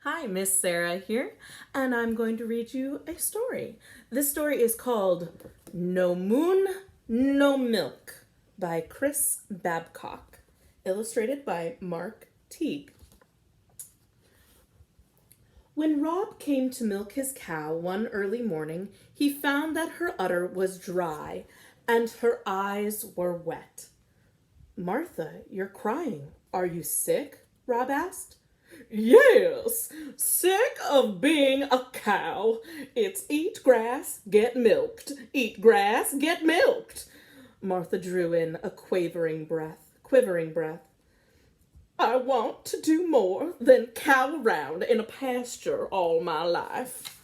Hi, Miss Sarah here, and I'm going to read you a story. This story is called No Moon, No Milk by Chris Babcock, illustrated by Mark Teague. When Rob came to milk his cow one early morning, he found that her udder was dry and her eyes were wet. Martha, you're crying. Are you sick? Rob asked. Yes, sick of being a cow. It's eat grass, get milked. Eat grass, get milked. Martha drew in a quivering breath. I want to do more than cow around in a pasture all my life.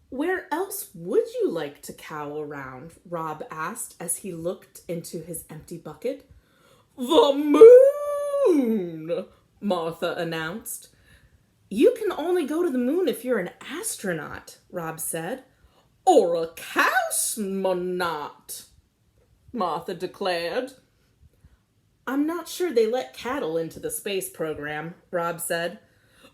Where else would you like to cow around? Rob asked as he looked into his empty bucket. The moon, Martha announced. You can only go to the moon if you're an astronaut, Rob said. Or a cosmonaut, Martha declared. I'm not sure they let cattle into the space program, Rob said.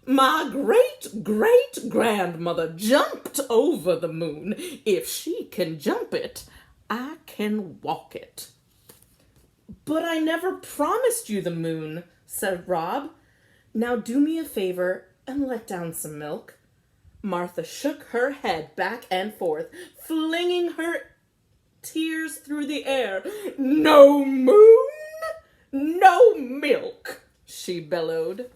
My great-great-grandmother jumped over the moon. If she can jump it, I can walk it. But I never promised you the moon, said Rob. Now do me a favor and let down some milk. Martha shook her head back and forth, flinging her tears through the air. No moon, no milk, she bellowed.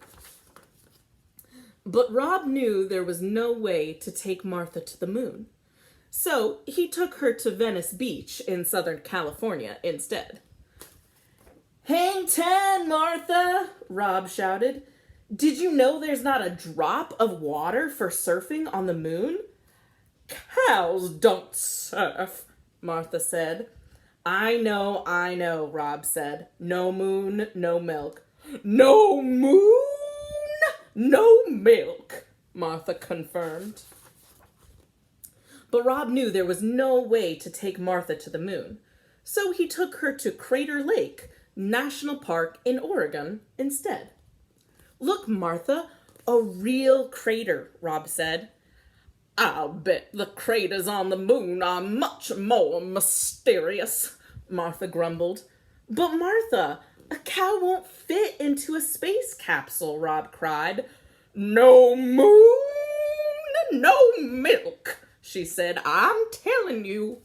But Rob knew there was no way to take Martha to the moon. So he took her to Venice Beach in Southern California instead. Hang ten, Martha, Rob shouted. Did you know there's not a drop of water for surfing on the moon? Cows don't surf, Martha said. I know, Rob said. No moon, no milk. No moon, no milk, Martha confirmed. But Rob knew there was no way to take Martha to the moon, so he took her to Crater Lake National Park in Oregon instead. Look, Martha, a real crater, Rob said. I'll bet the craters on the moon are much more mysterious, Martha grumbled. But Martha, a cow won't fit into a space capsule, Rob cried. No moon, no milk, she said. I'm telling you.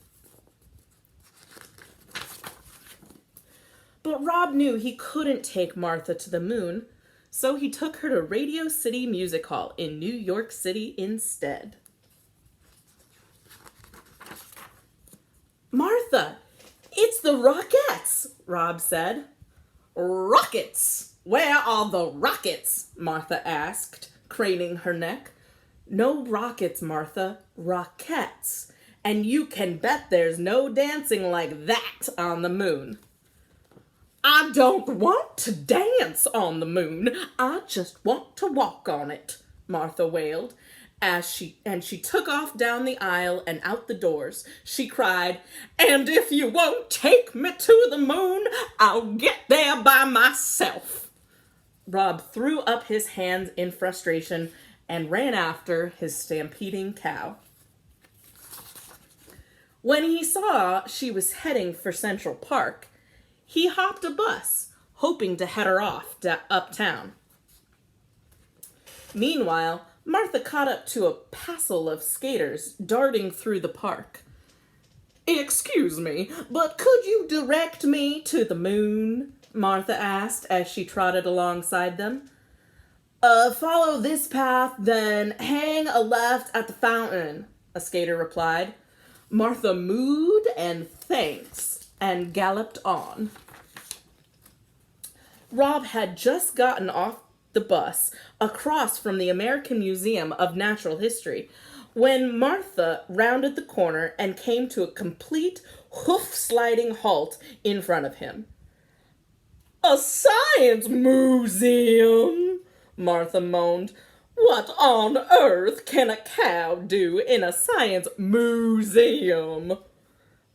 But Rob knew he couldn't take Martha to the moon, so he took her to Radio City Music Hall in New York City instead. Martha, it's the Rockettes, Rob said. Rockets? Where are the rockets? Martha asked, craning her neck. No rockets, Martha, Rockettes. And you can bet there's no dancing like that on the moon. I don't want to dance on the moon. I just want to walk on it, Martha wailed. As she took off down the aisle and out the doors. She cried, and if you won't take me to the moon, I'll get there by myself. Rob threw up his hands in frustration and ran after his stampeding cow. When he saw she was heading for Central Park, he hopped a bus, hoping to head her off uptown. Meanwhile, Martha caught up to a passel of skaters darting through the park. Excuse me, but could you direct me to the moon? Martha asked as she trotted alongside them. Follow this path, then hang a left at the fountain, a skater replied. Martha mooed and thanks and galloped on. Rob had just gotten off the bus across from the American Museum of Natural History when Martha rounded the corner and came to a complete hoof-sliding halt in front of him. A science museum, Martha moaned. What on earth can a cow do in a science museum?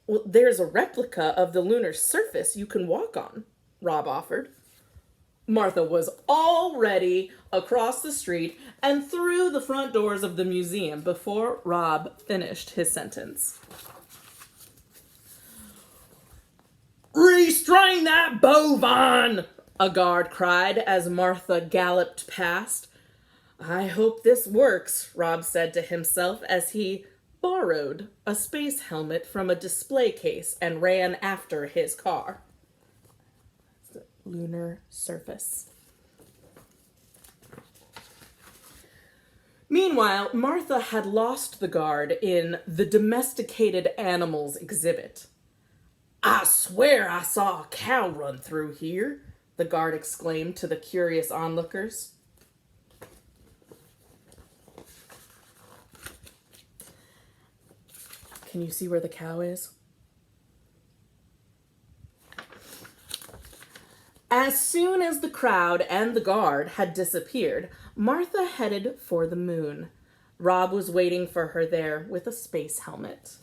Well, there's a replica of the lunar surface you can walk on, Rob offered. Martha was already across the street and through the front doors of the museum before Rob finished his sentence. "Restrain that bovine!" a guard cried as Martha galloped past. "I hope this works," Rob said to himself as he borrowed a space helmet from a display case and ran after his car. The lunar surface. Meanwhile, Martha had lost the guard in the domesticated animals exhibit. "I swear I saw a cow run through here," the guard exclaimed to the curious onlookers. Can you see where the cow is? As soon as the crowd and the guard had disappeared, Martha headed for the moon. Rob was waiting for her there with a space helmet.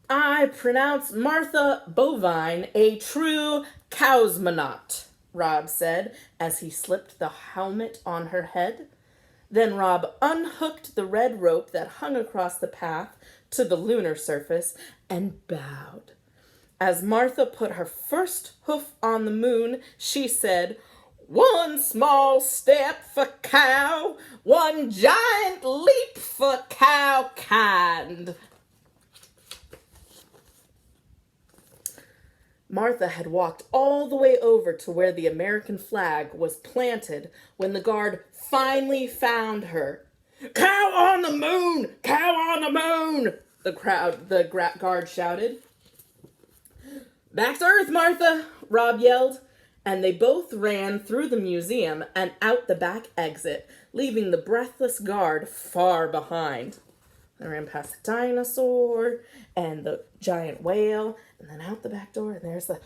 "I pronounce Martha Bovine a true cosmonaut," Rob said as he slipped the helmet on her head. Then Rob unhooked the red rope that hung across the path to the lunar surface and bowed. As Martha put her first hoof on the moon, she said, "One small step for cow, one giant leap for cow kind." Martha had walked all the way over to where the American flag was planted when the guard finally found her. "Cow on the moon! Cow on the moon!" the guard shouted. "Back to Earth, Martha!" Rob yelled, and they both ran through the museum and out the back exit, leaving the breathless guard far behind. They ran past the dinosaur and the giant whale, and then out the back door, and there's the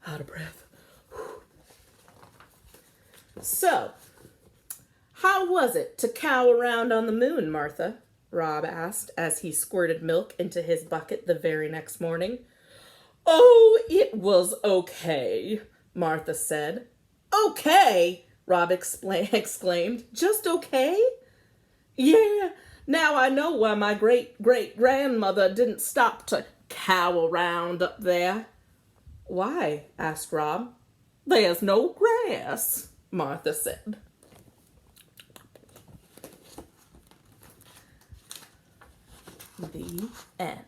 out of breath. "So, how was it to cow around on the moon, Martha?" Rob asked as he squirted milk into his bucket the very next morning. "Oh, it was okay," Martha said. "Okay?" Rob exclaimed. "Just okay?" "Yeah, now I know why my great-great-grandmother didn't stop to cow around up there." "Why?" asked Rob. "There's no grass," Martha said. The end.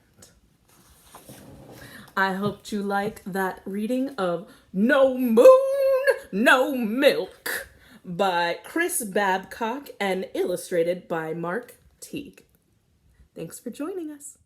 I hoped you liked that reading of No Moon, No Milk by Chris Babcock and illustrated by Teague. Thanks for joining us.